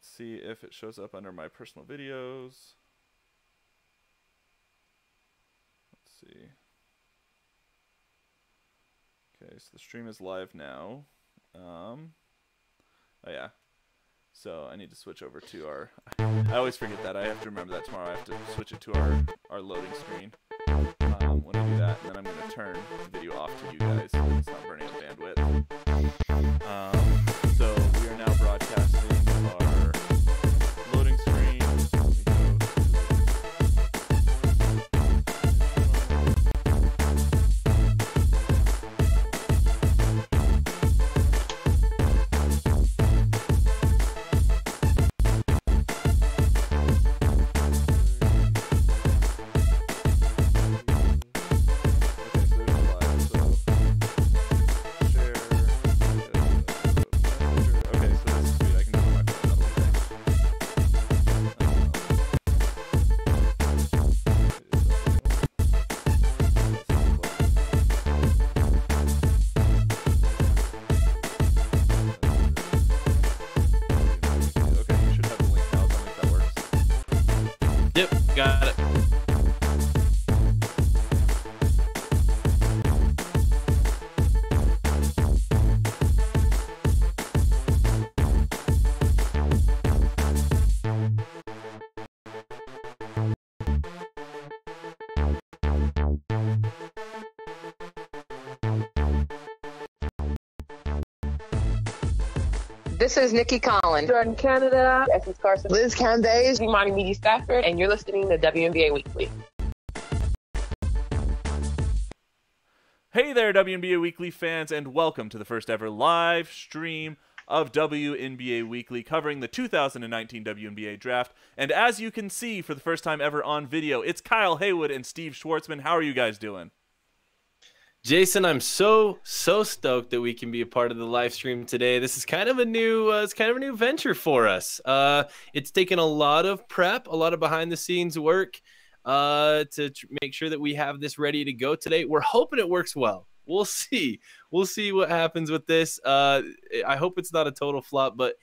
Let's see if it shows up under my personal videos. Let's see. Okay, so the stream is live now. Oh yeah. So I need to switch over to our. I always forget that. I have to remember that tomorrow. I have to switch it to our loading screen. When I do that, and then I'm going to turn the video off to you guys so it's not burning up bandwidth. So we are now broadcasting our loading screen. Got it. This is Nikki Collins, Jordan Canada, Essence Carson, Liz Candace, Imani Media Stafford, and you're listening to WNBA Weekly. Hey there, WNBA Weekly fans, and welcome to the first ever live stream of WNBA Weekly covering the 2019 WNBA Draft. And as you can see for the first time ever on video, it's Kyle Haywood and Steve Schwartzman. How are you guys doing? Jason, I'm so stoked that we can be a part of the live stream today. This is kind of a new venture for us. It's taken a lot of prep, a lot of behind the scenes work to make sure that we have this ready to go today. We're hoping it works well. We'll see. We'll see what happens with this. I hope it's not a total flop, but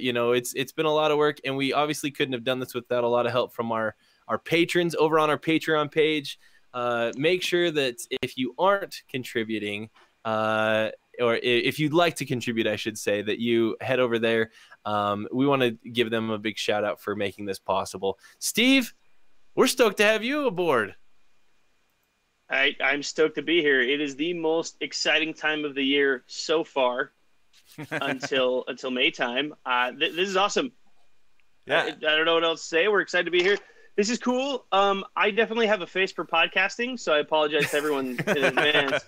you know, it's been a lot of work, and we obviously couldn't have done this without a lot of help from our patrons over on our Patreon page. Make sure that if you aren't contributing, or if you'd like to contribute, I should say, that you head over there. We want to give them a big shout out for making this possible. Steve, we're stoked to have you aboard. I'm stoked to be here. It is the most exciting time of the year so far until May time. This is awesome. Yeah. I don't know what else to say. We're excited to be here. This is cool. I definitely have a face for podcasting, so I apologize to everyone in advance.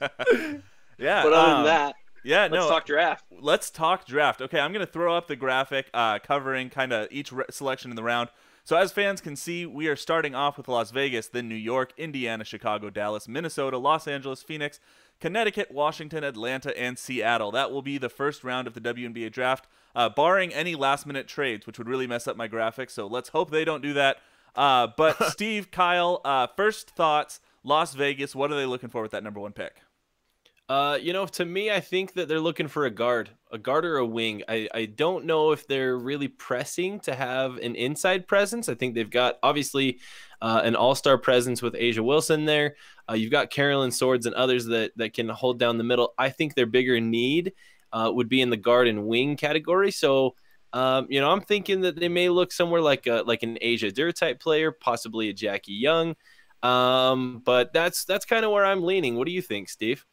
Yeah. But other than that, let's talk draft. Let's talk draft. Okay, I'm going to throw up the graphic covering kind of each selection in the round. So as fans can see, we are starting off with Las Vegas, then New York, Indiana, Chicago, Dallas, Minnesota, Los Angeles, Phoenix, Connecticut, Washington, Atlanta, and Seattle. That will be the first round of the WNBA draft, barring any last-minute trades, which would really mess up my graphics. So let's hope they don't do that. But Steve, Kyle, first thoughts, Las Vegas, what are they looking for with that number one pick? You know, to me, I think that they're looking for a guard or a wing. I don't know if they're really pressing to have an inside presence. I think they've got, obviously, an all-star presence with Asia Wilson there. You've got Carolyn Swords and others that can hold down the middle. I think their bigger need would be in the guard and wing category. So, you know, I'm thinking that they may look somewhere like an Asia Dur type player, possibly a Jackie Young. But that's kind of where I'm leaning. What do you think, Steve?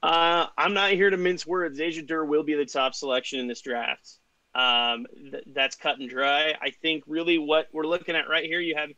I'm not here to mince words. Asia Dur will be the top selection in this draft. That's cut and dry. I think really what we're looking at right here, you have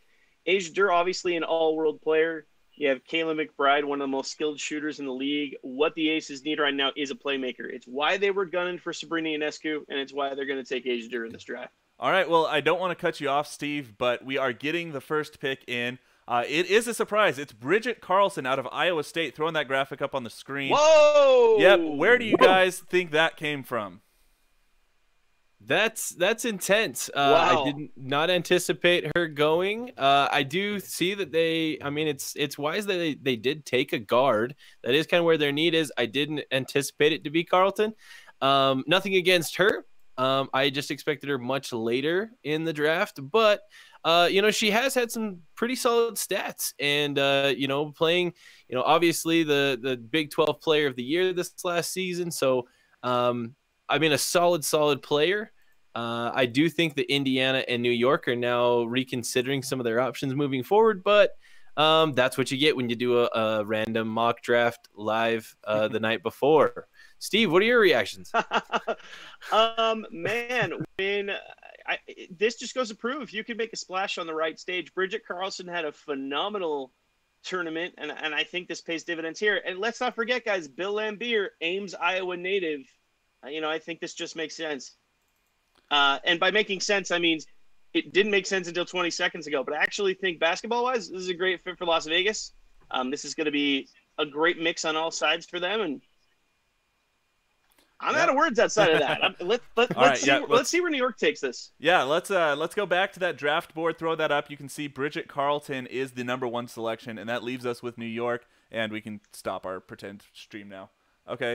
Asia Dur, obviously an all-world player. You have Kayla McBride, one of the most skilled shooters in the league. What the Aces need right now is a playmaker. It's why they were gunning for Sabrina Ionescu, and it's why they're going to take Asia Dur in this draft. All right, well, I don't want to cut you off, Steve, but we are getting the first pick in. It is a surprise. It's Bridget Carlson out of Iowa State, throwing that graphic up on the screen. Whoa! Yep, where do you guys think that came from? That's intense. Wow. I did not anticipate her going. I do see that it's wise that they did take a guard. That is kind of where their need is. I didn't anticipate it to be Carlton. Nothing against her. I just expected her much later in the draft, but she has had some pretty solid stats, and playing, obviously the Big 12 Player of the Year this last season. So, a solid player. I do think that Indiana and New York are now reconsidering some of their options moving forward, but that's what you get when you do a random mock draft live the night before. Steve, what are your reactions? Man, this just goes to prove if you can make a splash on the right stage. Bridget Carlson had a phenomenal tournament, and I think this pays dividends here. And let's not forget, guys, Bill Lambier, Ames, Iowa native. I think this just makes sense. And by making sense, I mean it didn't make sense until 20 seconds ago. But I actually think basketball-wise, this is a great fit for Las Vegas. This is going to be a great mix on all sides for them, and I'm out of words outside of that. Let's see where New York takes this. Yeah, let's go back to that draft board. Throw that up. You can see Bridget Carlton is the #1 selection, and that leaves us with New York. And we can stop our pretend stream now. Okay.